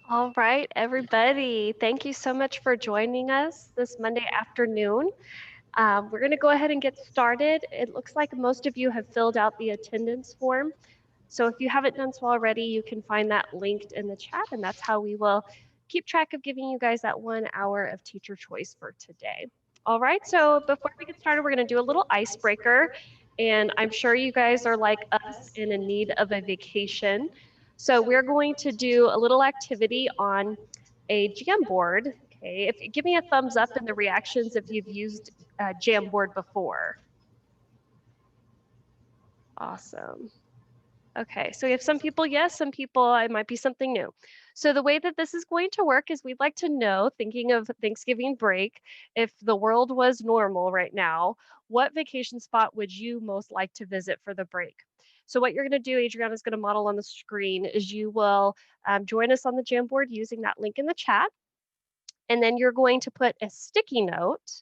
All right, everybody. Thank you so much for joining us this Monday afternoon. We're going to go ahead and get started. It looks like most of you have filled out the attendance form. So if you haven't done so already, you can find that linked in the chat, and that's how we will keep track of giving you guys that 1 hour of teacher choice for today. All right, so before we get started, we're going to do a little icebreaker, and I'm sure you guys are like us and in need of a vacation. So we're going to do a little activity on a Jamboard. Okay, if you give me a thumbs up in the reactions if you've used Jamboard before. Awesome. Okay, so we have some people yes, some people it might be something new. So the way that this is going to work is we'd like to know, thinking of Thanksgiving break, if the world was normal right now, what vacation spot would you most like to visit for the break? So what you're going to do, Adriana is going to model on the screen, is you will join us on the Jamboard using that link in the chat, and then you're going to put a sticky note.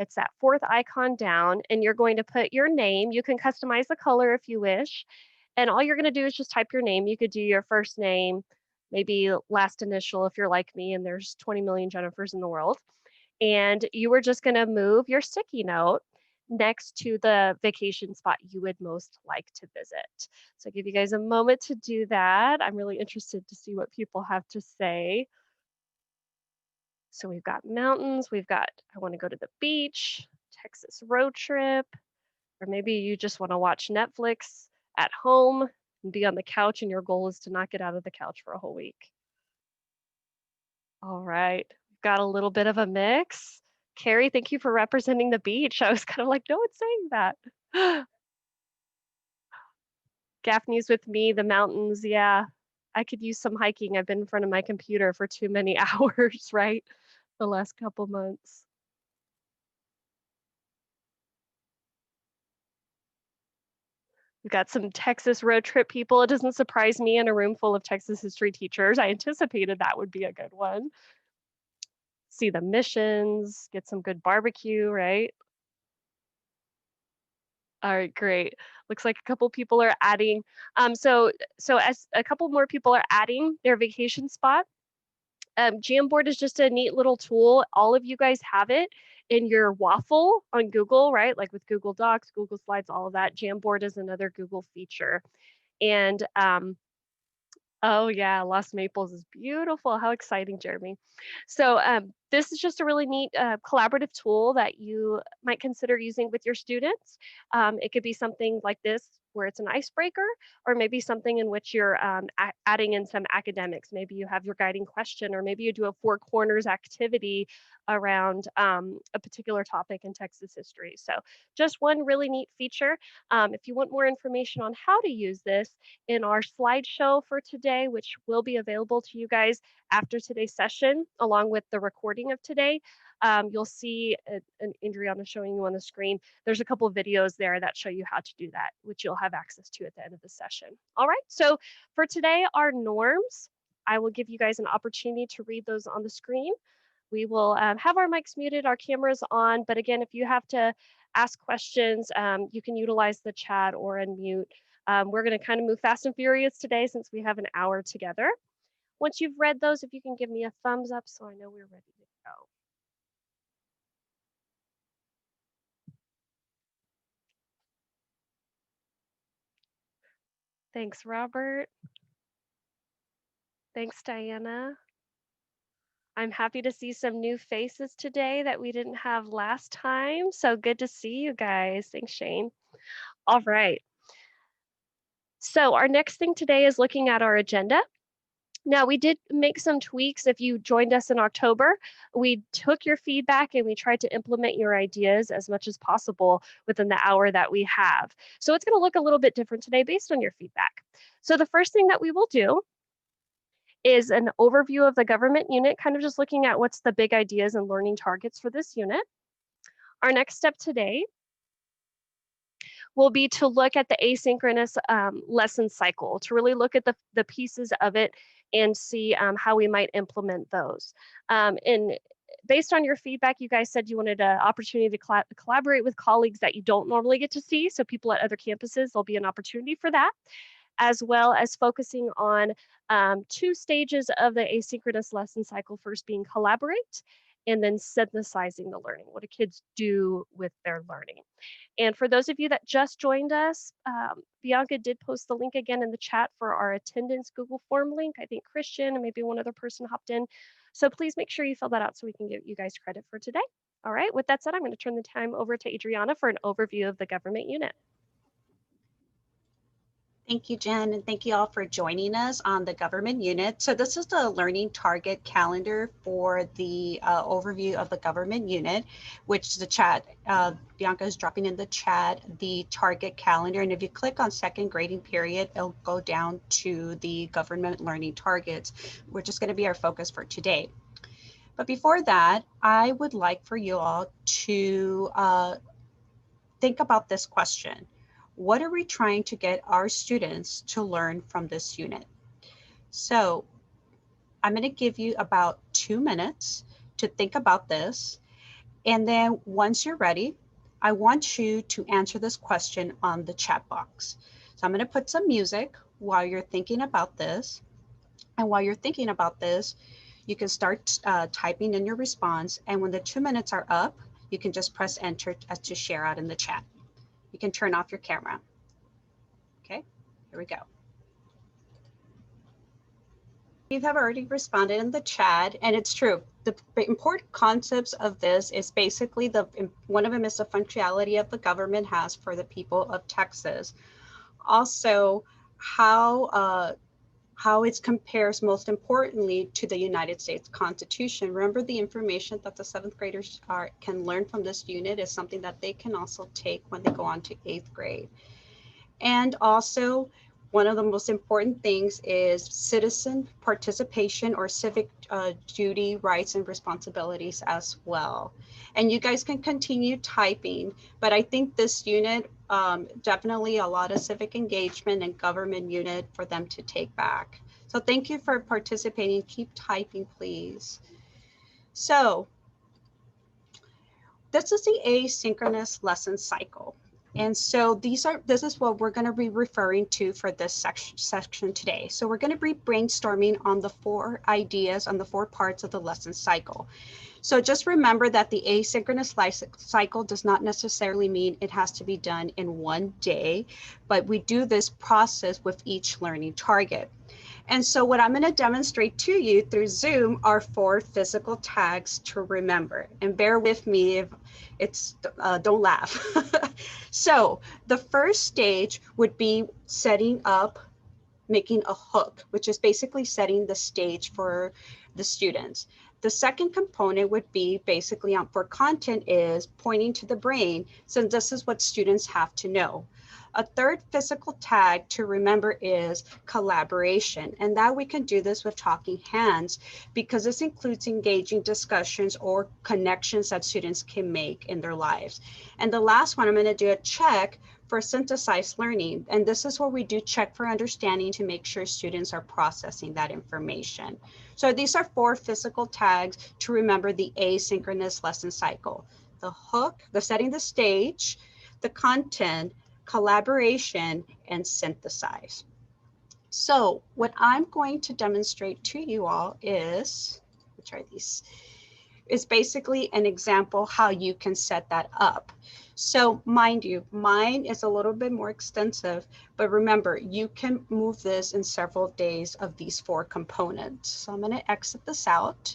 It's that fourth icon down, and you're going to put your name. You can customize the color if you wish. And all you're going to do is just type your name. You could do your first name, maybe last initial if you're like me and there's 20 million Jennifers in the world. And you were just going to move your sticky note next to the vacation spot you would most like to visit. So I'll give you guys a moment to do that. I'm really interested to see what people have to say. So we've got mountains, we've got, I want to go to the beach, Texas road trip, or maybe you just want to watch Netflix at home and be on the couch and your goal is to not get out of the couch for a whole week. All right, we've got a little bit of a mix. Carrie, thank you for representing the beach. I was kind of like, no one's saying that. Gaffney's with me, the mountains, yeah. I could use some hiking. I've been in front of my computer for too many hours, right? The last couple months. We've got some Texas road trip people. It doesn't surprise me in a room full of Texas history teachers. I anticipated that would be a good one. See the missions, get some good barbecue, right? All right, great. Looks like a couple people are adding. So as a couple more people are adding their vacation spot, Jamboard is just a neat little tool. All of you guys have it in your waffle on Google, right? Like with Google Docs, Google Slides, all of that. Jamboard is another Google feature. And oh yeah, Lost Maples is beautiful. How exciting, Jeremy. So this is just a really neat collaborative tool that you might consider using with your students. It could be something like this where it's an icebreaker, or maybe something in which you're adding in some academics. Maybe you have your guiding question, or maybe you do a four corners activity around a particular topic in Texas history. So just one really neat feature. If you want more information on how to use this in our slideshow for today, which will be available to you guys after today's session, along with the recording of today, you'll see an Adriana showing you on the screen. There's a couple of videos there that show you how to do that, which you'll have access to at the end of the session. All right, so for today, our norms, I will give you guys an opportunity to read those on the screen. We will have our mics muted, our cameras on, but again, if you have to ask questions, you can utilize the chat or unmute. We're going to kind of move fast and furious today since we have an hour together. Once you've read those, if you can give me a thumbs up so I know we're ready to go. Thanks, Robert. Thanks, Diana. I'm happy to see some new faces today that we didn't have last time. So good to see you guys. Thanks, Shane. All right. So our next thing today is looking at our agenda. Now, we did make some tweaks. If you joined us in October, we took your feedback and we tried to implement your ideas as much as possible within the hour that we have. So it's going to look a little bit different today based on your feedback. So the first thing that we will do is an overview of the government unit, kind of just looking at what's the big ideas and learning targets for this unit. Our next step today will be to look at the asynchronous lesson cycle, to really look at the pieces of it and see how we might implement those. And based on your feedback, you guys said you wanted an opportunity to collaborate with colleagues that you don't normally get to see. So people at other campuses, there'll be an opportunity for that. as well as focusing on 2 stages of the asynchronous lesson cycle, first being collaborate and then synthesizing the learning. What do kids do with their learning? And for those of you that just joined us, Bianca did post the link again in the chat for our attendance Google form link. I think Christian and maybe one other person hopped in. So please make sure you fill that out so we can give you guys credit for today. All right, with that said, I'm going to turn the time over to Adriana for an overview of the government unit. Thank you, Jen, and thank you all for joining us on the government unit. So this is the learning target calendar for the overview of the government unit, which the chat, Bianca is dropping in the chat, the target calendar. And if you click on second grading period, it'll go down to the government learning targets, which is going to be our focus for today. But before that, I would like for you all to think about this question. What are we trying to get our students to learn from this unit? So I'm going to give you about 2 minutes to think about this. And then once you're ready, I want you to answer this question on the chat box. So I'm going to put some music while you're thinking about this. And while you're thinking about this, you can start typing in your response. And when the 2 minutes are up, you can just press enter to share out in the chat. You can turn off your camera. Okay, here we go. You have already responded in the chat, and it's true. The important concepts of this is basically one of them is the functionality of the government has for the people of Texas. Also, how it compares most importantly to the United States Constitution. Remember, the information that the 7th graders can learn from this unit is something that they can also take when they go on to 8th grade. And also, one of the most important things is citizen participation or civic duty, rights, and responsibilities as well. And you guys can continue typing, but I think this unit, definitely a lot of civic engagement and government unit for them to take back. So thank you for participating. Keep typing, please. So this is the asynchronous lesson cycle. And so this is what we're going to be referring to for this section today. So we're going to be brainstorming on the 4 ideas on the 4 parts of the lesson cycle. So just remember that the asynchronous cycle does not necessarily mean it has to be done in one day, but we do this process with each learning target. And so what I'm going to demonstrate to you through Zoom are 4 physical tags to remember. And bear with me if it's, don't laugh. So the first stage would be setting up, making a hook, which is basically setting the stage for the students. The second component would be basically for content is pointing to the brain, since this is what students have to know. A third physical tag to remember is collaboration, and that we can do this with talking hands because this includes engaging discussions or connections that students can make in their lives. And the last one, I'm going to do a check for synthesized learning, and this is where we do check for understanding to make sure students are processing that information. So these are 4 physical tags to remember the asynchronous lesson cycle: the hook, the setting the stage, the content, collaboration, and synthesize. So what I'm going to demonstrate to you all is, let's try these, is basically an example how you can set that up. So mind you, mine is a little bit more extensive, but remember, you can move this in several days of these 4 components. So I'm going to exit this out.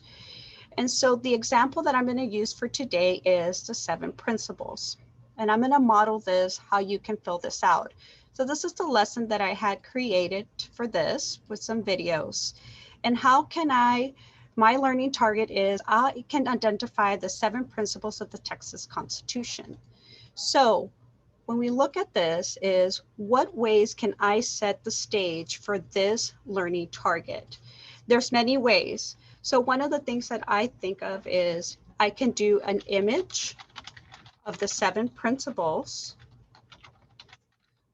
And so the example that I'm going to use for today is the 7 principles. And I'm going to model this, how you can fill this out. So this is the lesson that I had created for this with some videos. And how can my learning target is I can identify the 7 principles of the Texas Constitution. So when we look at this is what ways can I set the stage for this learning target? There's many ways. So one of the things that I think of is I can do an image of the 7 principles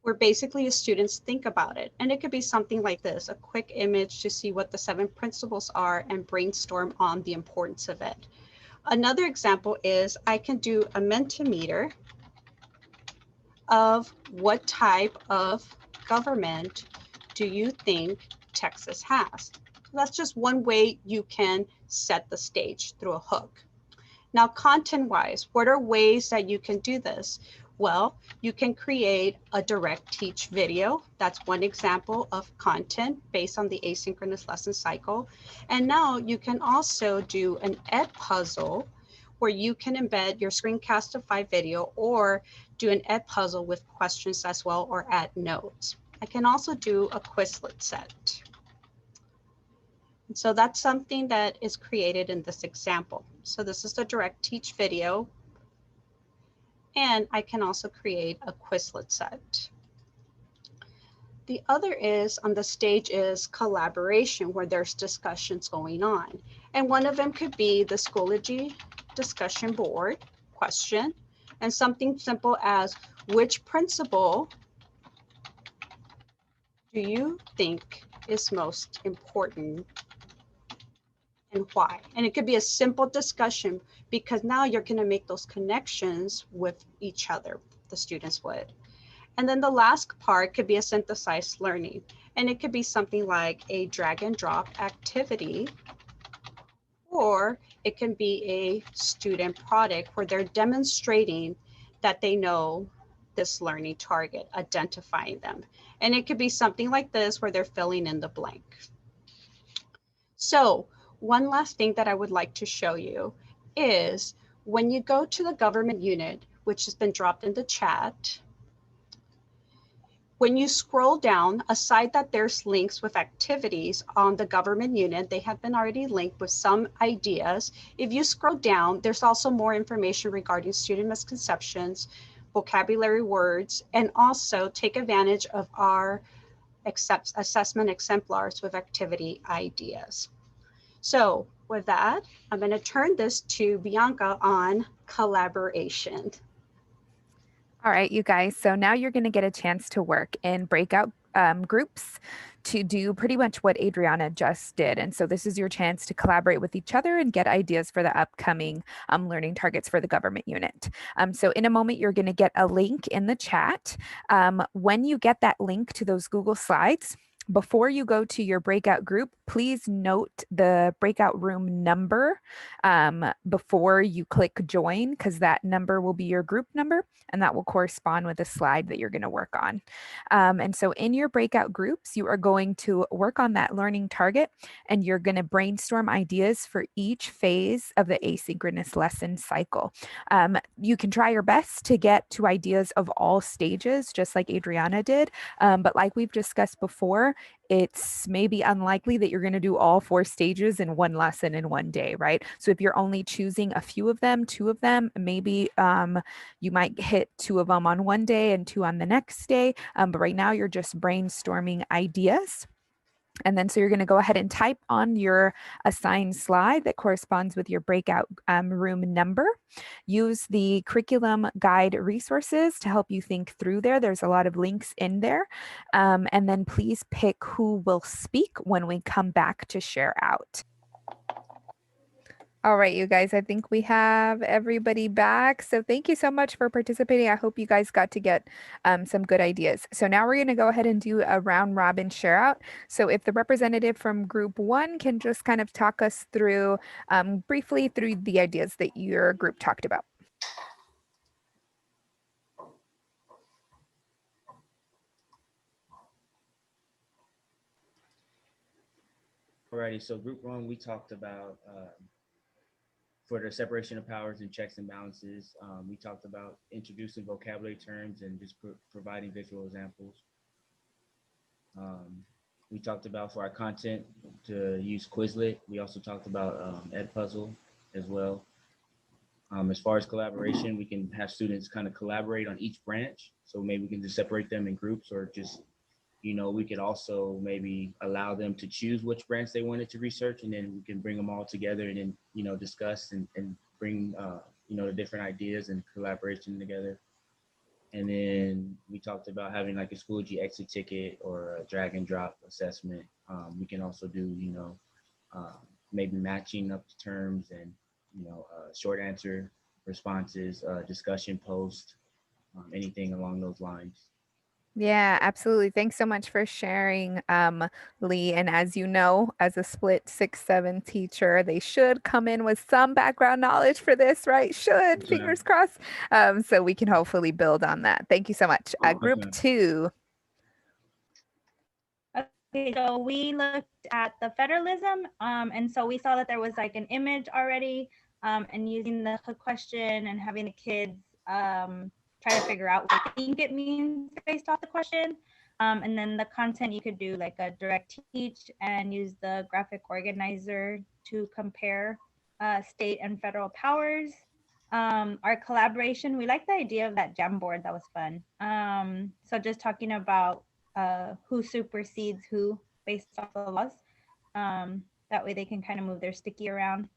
where basically the students think about it. And it could be something like this, a quick image to see what the 7 principles are and brainstorm on the importance of it. Another example is I can do a Mentimeter of what type of government do you think Texas has? That's just one way you can set the stage through a hook. Now, content-wise, what are ways that you can do this? Well, you can create a direct teach video. That's one example of content based on the asynchronous lesson cycle. And now you can also do an ed puzzle where you can embed your screencastify video or do an ed puzzle with questions as well or add notes. I can also do a Quizlet set. So that's something that is created in this example. So this is the direct teach video. And I can also create a Quizlet set. The other is on the stage is collaboration where there's discussions going on. And one of them could be the Schoology discussion board question and something simple as which principle do you think is most important and why? And it could be a simple discussion because now you're going to make those connections with each other, the students would. And then the last part could be a synthesized learning. And it could be something like a drag and drop activity, or it can be a student product where they're demonstrating that they know this learning target, identifying them. And it could be something like this where they're filling in the blank. So one last thing that I would like to show you is when you go to the government unit, which has been dropped in the chat, when you scroll down, aside that there's links with activities on the government unit, they have been already linked with some ideas. If you scroll down, there's also more information regarding student misconceptions, vocabulary words, and also take advantage of our assessment exemplars with activity ideas. So with that, I'm going to turn this to Bianca on collaboration. All right, you guys. So now you're going to get a chance to work in breakout groups to do pretty much what Adriana just did. And so this is your chance to collaborate with each other and get ideas for the upcoming learning targets for the government unit. So in a moment, you're going to get a link in the chat. When you get that link to those Google Slides, before you go to your breakout group, please note the breakout room number before you click join, because that number will be your group number and that will correspond with the slide that you're going to work on. And so in your breakout groups, you are going to work on that learning target and you're going to brainstorm ideas for each phase of the asynchronous lesson cycle. You can try your best to get to ideas of all stages, just like Adriana did. But like we've discussed before, it's maybe unlikely that you're going to do all 4 stages in one lesson in one day, right? So if you're only choosing a few of them, 2 of them, maybe you might hit 2 of them on one day and 2 on the next day. But right now you're just brainstorming ideas. And then so you're going to go ahead and type on your assigned slide that corresponds with your breakout room number. Use the curriculum guide resources to help you think through there. There's a lot of links in there. And then please pick who will speak when we come back to share out. All right, you guys, I think we have everybody back. So thank you so much for participating. I hope you guys got to get some good ideas. So now we're going to go ahead and do a round robin share out. So if the representative from group 1 can just kind of talk us through briefly through the ideas that your group talked about. Alrighty, so group 1, we talked about for the separation of powers and checks and balances, we talked about introducing vocabulary terms and just providing visual examples. We talked about for our content to use Quizlet. We also talked about Ed Puzzle as well. As far as collaboration, we can have students kind of collaborate on each branch. So maybe we can just separate them in groups or just, you know, we could also maybe allow them to choose which branch they wanted to research, and then we can bring them all together and then, you know, discuss and bring, you know, the different ideas and collaboration together. And then we talked about having like a Schoology exit ticket or a drag and drop assessment. We can also do, you know, maybe matching up the terms and, you know, short answer responses, discussion post, anything along those lines. Yeah, absolutely. Thanks so much for sharing, Lee. And as you know, as a split 6-7 teacher, they should come in with some background knowledge for this, right? Should, Yes, ma'am. fingers crossed. So we can hopefully build on that. Thank you so much. Yes, Group ma'am. 2. Okay, so we looked at the federalism, and so we saw that there was like an image already, and using the hook question and having the kids try to figure out what they think it means based off the question. And then the content, you could do like a direct teach and use the graphic organizer to compare state and federal powers. Our collaboration, we like the idea of that Jamboard. That was fun. So just talking about who supersedes who based off the laws. That way they can kind of move their sticky around.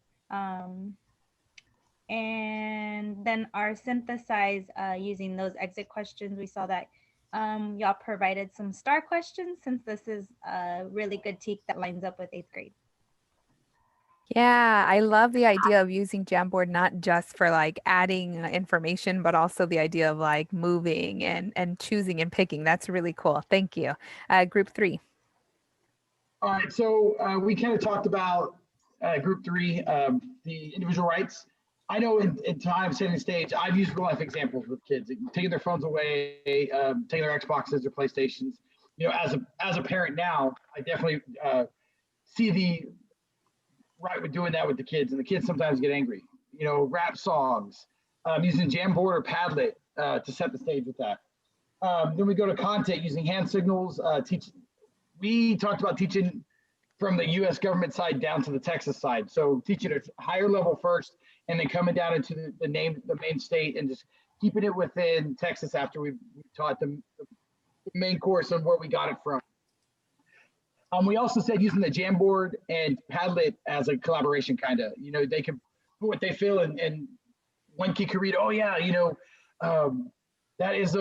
And then our synthesize using those exit questions, we saw that y'all provided some star questions since this is a really good teak that lines up with 8th grade. Yeah, I love the idea of using Jamboard not just for like adding information, but also the idea of like moving and choosing and picking. That's really cool. Thank you. Group 3. All right, so we kind of talked about group 3, the individual rights. I know in time setting the stage, I've used real life examples with kids, taking their phones away, taking their Xboxes, their PlayStations. You know, as a parent now, I definitely see the right with doing that with the kids, and the kids sometimes get angry. You know, rap songs, using Jamboard or Padlet to set the stage with that. Then we go to content using hand signals. We talked about teaching from the U.S. government side down to the Texas side. So teaching at a higher level first, and then coming down into the main state, and just keeping it within Texas after we taught them the main course on where we got it from. We also said using the Jamboard and Padlet as a collaboration, kind of, you know, they can put what they feel, and one kid could read, oh yeah, you know, that is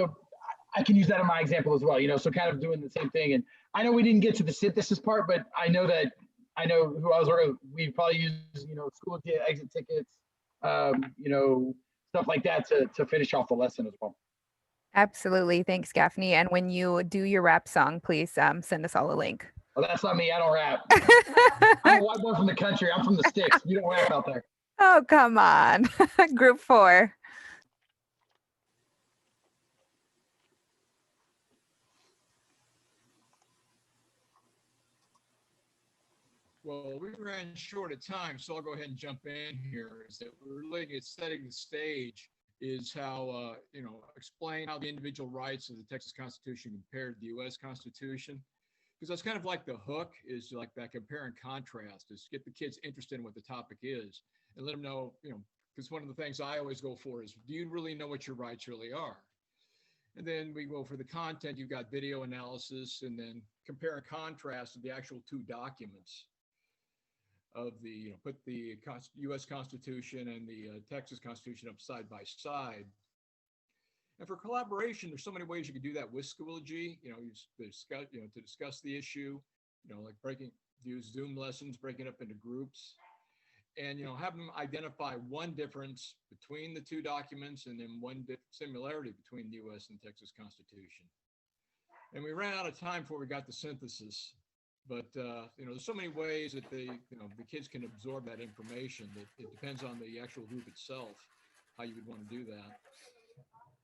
I can use that in my example as well, you know, so kind of doing the same thing. And I know we didn't get to the synthesis part, but I know who I was working with, we probably use, you know, school exit tickets, you know, stuff like that to finish off the lesson as well. Absolutely. Thanks, Gaffney. And when you do your rap song, please send us all a link. Well, that's not me. I don't rap. I'm a white boy from the country. I'm from the sticks. You don't rap out there. Oh, come on. Group 4. Well, we ran short of time, so I'll go ahead and jump in here. Is that we're looking at setting the stage is how, you know, explain how the individual rights of the Texas Constitution compared to the U.S. Constitution. Because that's kind of like the hook, is like that compare and contrast, is get the kids interested in what the topic is and let them know, you know, because one of the things I always go for is, do you really know what your rights really are? And then we go for the content, you've got video analysis, and then compare and contrast the actual 2 documents of the, you know, put the U.S. Constitution and the Texas Constitution up side by side. And for collaboration, there's so many ways you can do that with Schoology. You know, to discuss the issue, you know, like use Zoom lessons, breaking up into groups, and, you know, have them identify one difference between the 2 documents and then one similarity between the U.S. and Texas Constitution. And we ran out of time before we got the synthesis. But, you know, there's so many ways that the kids can absorb that information that it depends on the actual group itself, how you would want to do that.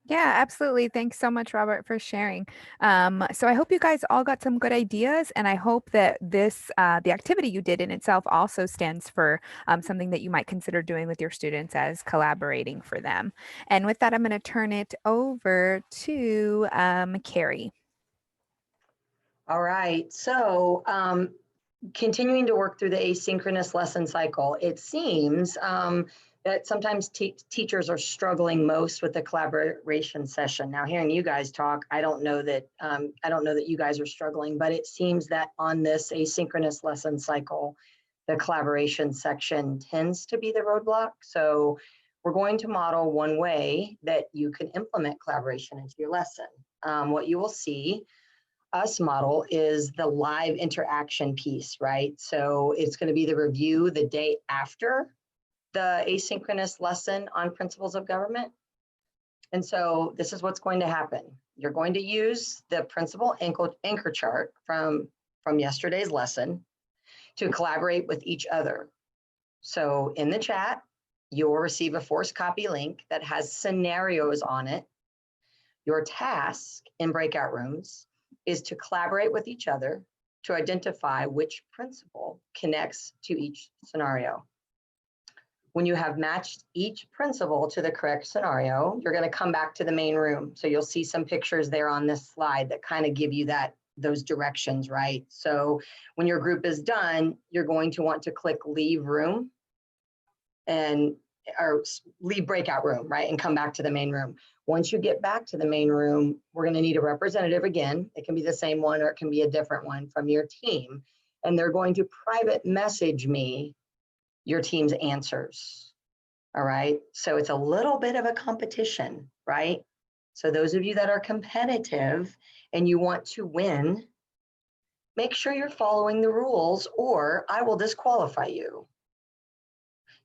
Yeah, absolutely. Thanks so much, Robert, for sharing. So I hope you guys all got some good ideas, and I hope that this, the activity you did in itself also stands for something that you might consider doing with your students as collaborating for them. And with that, I'm going to turn it over to Carrie. All right, so continuing to work through the asynchronous lesson cycle, it seems that sometimes teachers are struggling most with the collaboration session. Now, hearing you guys talk, I don't know that you guys are struggling, but it seems that on this asynchronous lesson cycle, the collaboration section tends to be the roadblock. So we're going to model one way that you can implement collaboration into your lesson. What you will see us model is the live interaction piece, right? So it's going to be the review the day after the asynchronous lesson on principles of government. And so this is what's going to happen. you're going to use the principal anchor chart from yesterday's lesson to collaborate with each other. So in the chat, you'll receive a forced copy link that has scenarios on it. Your task in breakout rooms is to collaborate with each other to identify which principle connects to each scenario. When you have matched each principle to the correct scenario, you're going to come back to the main room. So you'll see some pictures there on this slide that kind of give you those directions, right? So when your group is done, you're going to want to click leave room or leave breakout room, right? And come back to the main room. Once you get back to the main room, we're going to need a representative again. It can be the same one or it can be a different one from your team. And they're going to private message me your team's answers. All right. So it's a little bit of a competition, right? So those of you that are competitive and you want to win, make sure you're following the rules or I will disqualify you.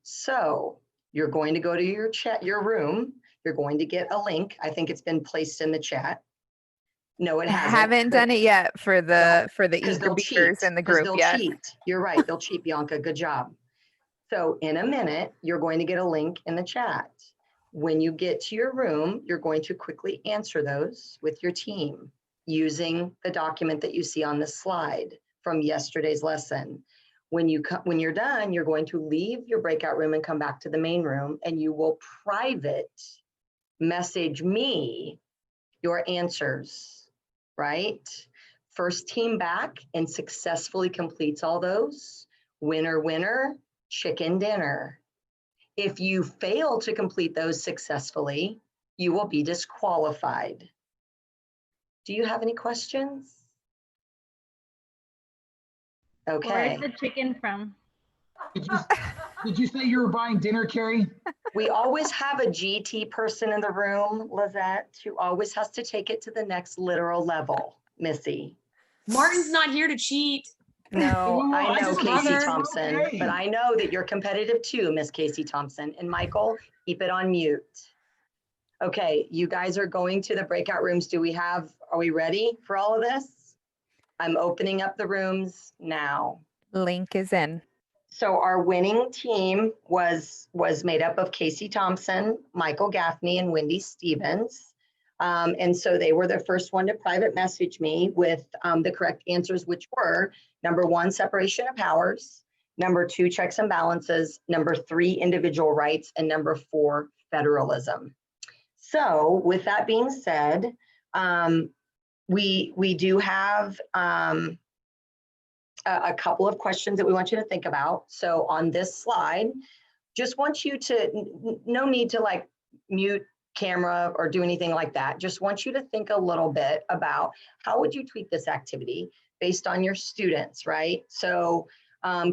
So you're going to go to your room. You're going to get a link. I think it's been placed in the chat. No, it hasn't. I haven't done it yet for the Because eager they'll beavers cheat. in the Because group. they'll Yes. cheat. You're right. They'll cheat, Bianca. Good job. So in a minute, you're going to get a link in the chat. When you get to your room, you're going to quickly answer those with your team using the document that you see on this slide from yesterday's lesson. When you're done, you're going to leave your breakout room and come back to the main room, and you will private message me your answers, right? First team back and successfully completes all those. Winner, winner, chicken dinner. If you fail to complete those successfully, you will be disqualified. Do you have any questions? Okay. Where's the chicken from? Did you say you were buying dinner, Carrie? We always have a GT person in the room, Lizette, who always has to take it to the next literal level, Missy. Martin's not here to cheat. No, Oh, I I know, just Casey bothered. Thompson, Okay. but I know that you're competitive too, Miss Casey Thompson. And Michael, keep it on mute. Okay, you guys are going to the breakout rooms. Are we ready for all of this? I'm opening up the rooms now. Link is in. So our winning team was made up of Casey Thompson, Michael Gaffney, and Wendy Stevens. And so they were the first one to private message me with the correct answers, which were number 1, separation of powers, number 2, checks and balances, number 3, individual rights, and number 4, federalism. So with that being said, we do have a couple of questions that we want you to think about. So on this slide, just want you to, no need to like mute camera or do anything like that. Just want you to think a little bit about how would you tweak this activity based on your students, right? So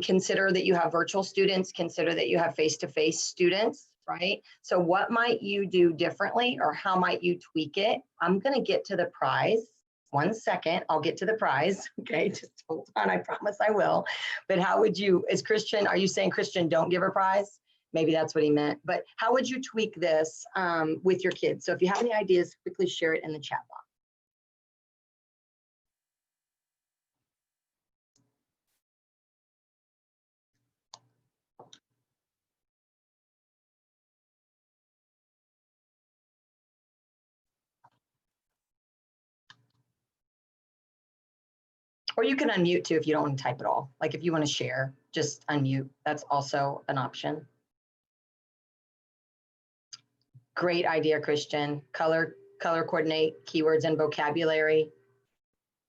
consider that you have virtual students, consider that you have face-to-face students, right? So what might you do differently or how might you tweak it? I'm gonna get to the prize. 1 second, I'll get to the prize. Okay, just hold on, I promise I will. But how would you, are you saying Christian, don't give a prize? Maybe that's what he meant. But how would you tweak this with your kids? So if you have any ideas, quickly share it in the chat box. Or you can unmute too if you don't want to type it all. Like if you want to share, just unmute. That's also an option. Great idea, Christian. Color coordinate keywords and vocabulary.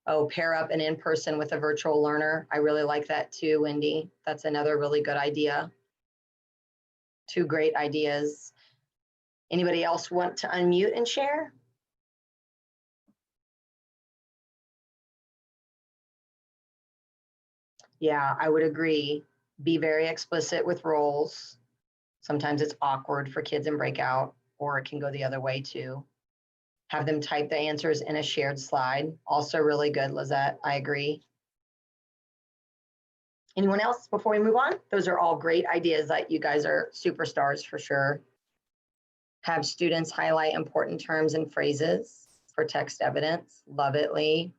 Oh, pair up an in-person with a virtual learner. I really like that too, Wendy. That's another really good idea. 2 great ideas. Anybody else want to unmute and share? Yeah, I would agree. Be very explicit with roles. Sometimes it's awkward for kids in breakout, or it can go the other way too. Have them type the answers in a shared slide. Also really good, Lizette, I agree. Anyone else before we move on? Those are all great ideas that you guys are superstars for sure. Have students highlight important terms and phrases. for text evidence. Love it, Lee.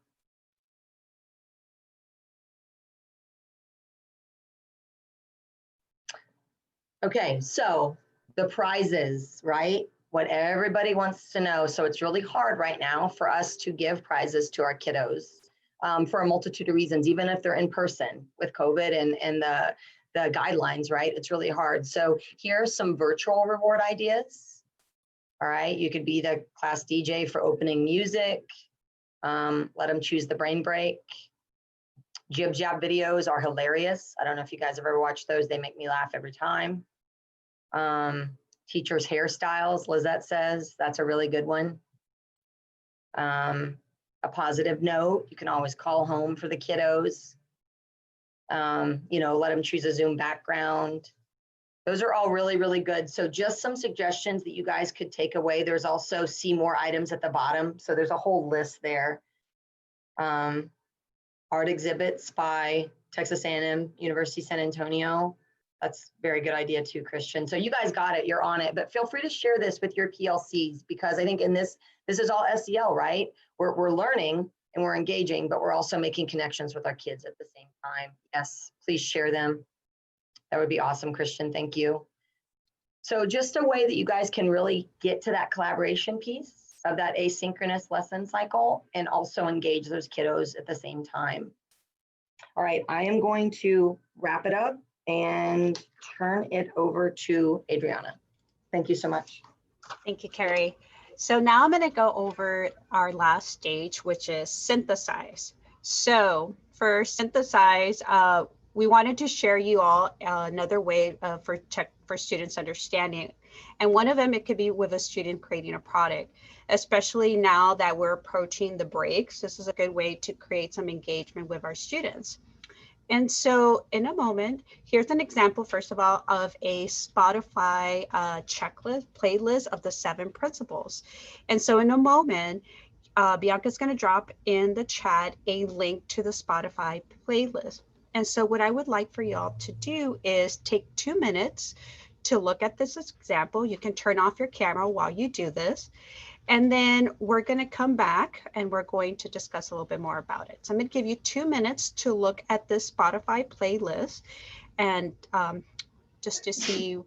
Okay, so the prizes, right? What everybody wants to know. So it's really hard right now for us to give prizes to our kiddos for a multitude of reasons, even if they're in person with COVID and the guidelines, right? It's really hard. So here are some virtual reward ideas. All right, you could be the class DJ for opening music. Let them choose the brain break. Jib jab videos are hilarious. I don't know if you guys have ever watched those. They make me laugh every time. Teachers' hairstyles, Lizette says, that's a really good one. A positive note, you can always call home for the kiddos. You know, let them choose a Zoom background. Those are all really, really good. So just some suggestions that you guys could take away. There's also see more items at the bottom. So there's a whole list there. Art exhibits by Texas A&M, University San Antonio. That's a very good idea too, Christian. So you guys got it, you're on it, but feel free to share this with your PLCs because I think in this is all SEL, right? We're learning and we're engaging, but we're also making connections with our kids at the same time. Yes, please share them. That would be awesome, Christian, thank you. So just a way that you guys can really get to that collaboration piece of that asynchronous lesson cycle and also engage those kiddos at the same time. All right, I am going to wrap it up and turn it over to Adriana. Thank you so much. Thank you, Carrie. So now I'm going to go over our last stage, which is synthesize. So for synthesize, we wanted to share you all another way for students understanding. And one of them, it could be with a student creating a product, especially now that we're approaching the breaks. This is a good way to create some engagement with our students. And so in a moment, here's an example, first of all, of a Spotify checklist, playlist of the 7 principles. And so in a moment, Bianca's going to drop in the chat a link to the Spotify playlist. And so what I would like for y'all to do is take 2 minutes to look at this example. You can turn off your camera while you do this. And then we're going to come back and we're going to discuss a little bit more about it. So I'm going to give you 2 minutes to look at this Spotify playlist and just to see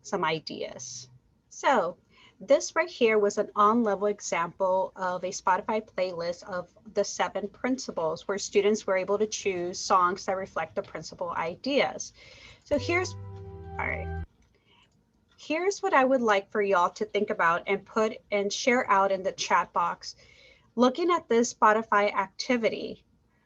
some ideas. So this right here was an on-level example of a Spotify playlist of the 7 principles where students were able to choose songs that reflect the principal ideas. So here's, all right. Here's what I would like for y'all to think about and put and share out in the chat box. Looking at this Spotify activity,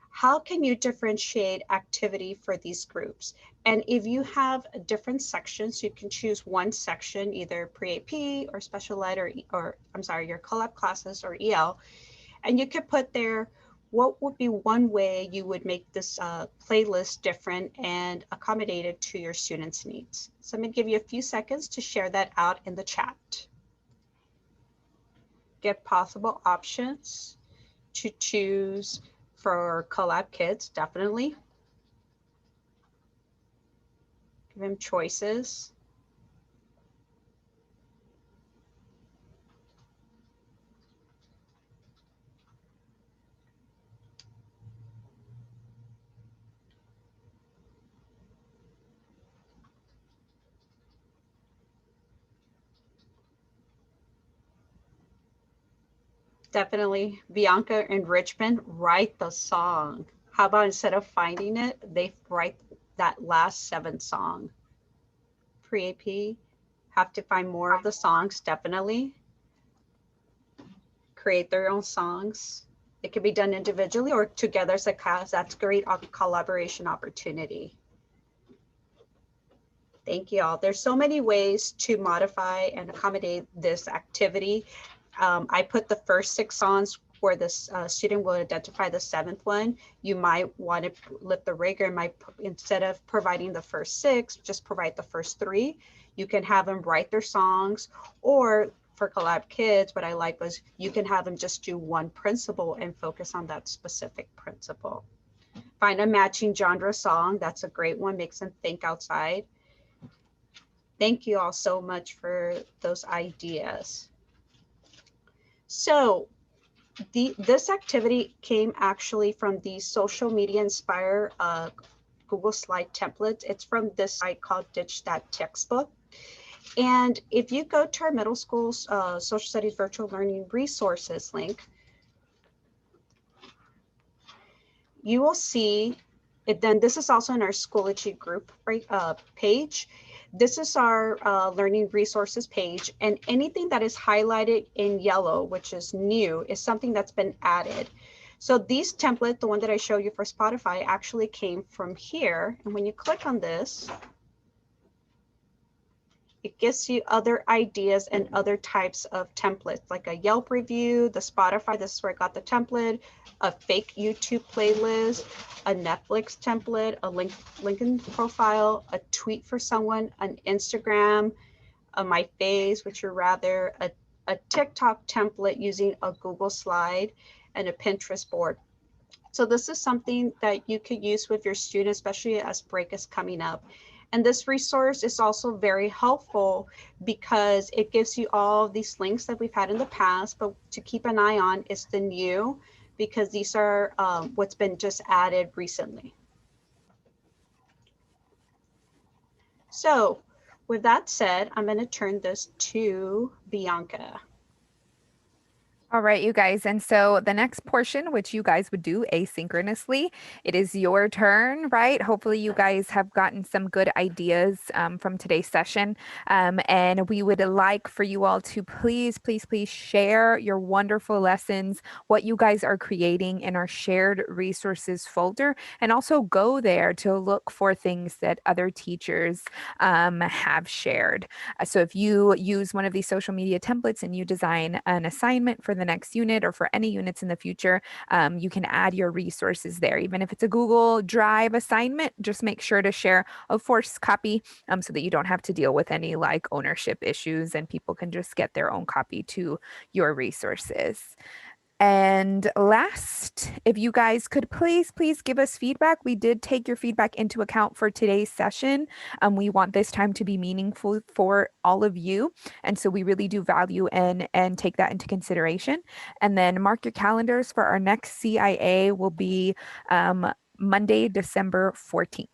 how can you differentiate activity for these groups? And if you have different sections, you can choose one section, either pre-AP or special ed or I'm sorry, your collab classes or EL. And you could put there, what would be one way you would make this playlist different and accommodated to your students' needs? So I'm going to give you a few seconds to share that out in the chat. Get possible options to choose for collab kids, definitely. Give them choices. Definitely. Bianca in Richmond, write the song. How about instead of finding it, they write that last 7 song. Pre-AP, have to find more of the songs, definitely. Create their own songs. It can be done individually or together as a class. That's great collaboration opportunity. Thank you all. There's so many ways to modify and accommodate this activity. I put the first 6 songs where this student will identify the 7th one. You might want to lift the rigor and instead of providing the first 6, just provide the first 3. You can have them write their songs, or for collab kids, what I like was you can have them just do one principle and focus on that specific principle. Find a matching genre song. That's a great one. Makes them think outside. Thank you all so much for those ideas. So This activity came actually from the social media inspire Google slide template. It's from this site called Ditch That Textbook. And if you go to our middle school's social studies virtual learning resources link, you will see it. Then this is also in our Schoology group page. This is our learning resources page, and anything that is highlighted in yellow, which is new, is something that's been added. So these template, the one that I show you for Spotify, actually came from here. And when you click on this, it gives you other ideas and other types of templates, like a Yelp review, the Spotify, this is where I got the template, a fake YouTube playlist, a Netflix template, a LinkedIn profile, a tweet for someone, an Instagram, my face, which are rather a TikTok template using a Google slide, and a Pinterest board. So this is something that you could use with your students, especially as break is coming up. And this resource is also very helpful because it gives you all of these links that we've had in the past, but to keep an eye on is the new, because these are what's been just added recently. So with that said, I'm going to turn this to Bianca. All right, you guys. And so the next portion, which you guys would do asynchronously, it is your turn, right? Hopefully you guys have gotten some good ideas from today's session. And we would like for you all to please, please, please share your wonderful lessons, what you guys are creating in our shared resources folder, and also go there to look for things that other teachers have shared. So if you use one of these social media templates and you design an assignment for the next unit or for any units in the future, you can add your resources there. Even if it's a Google Drive assignment, just make sure to share a forced copy so that you don't have to deal with any like ownership issues and people can just get their own copy to your resources. And last, if you guys could please give us feedback. We did take your feedback into account for today's session. We want this time to be meaningful for all of you. And so we really do value and take that into consideration. And then mark your calendars for our next CIA will be Monday, December 14th.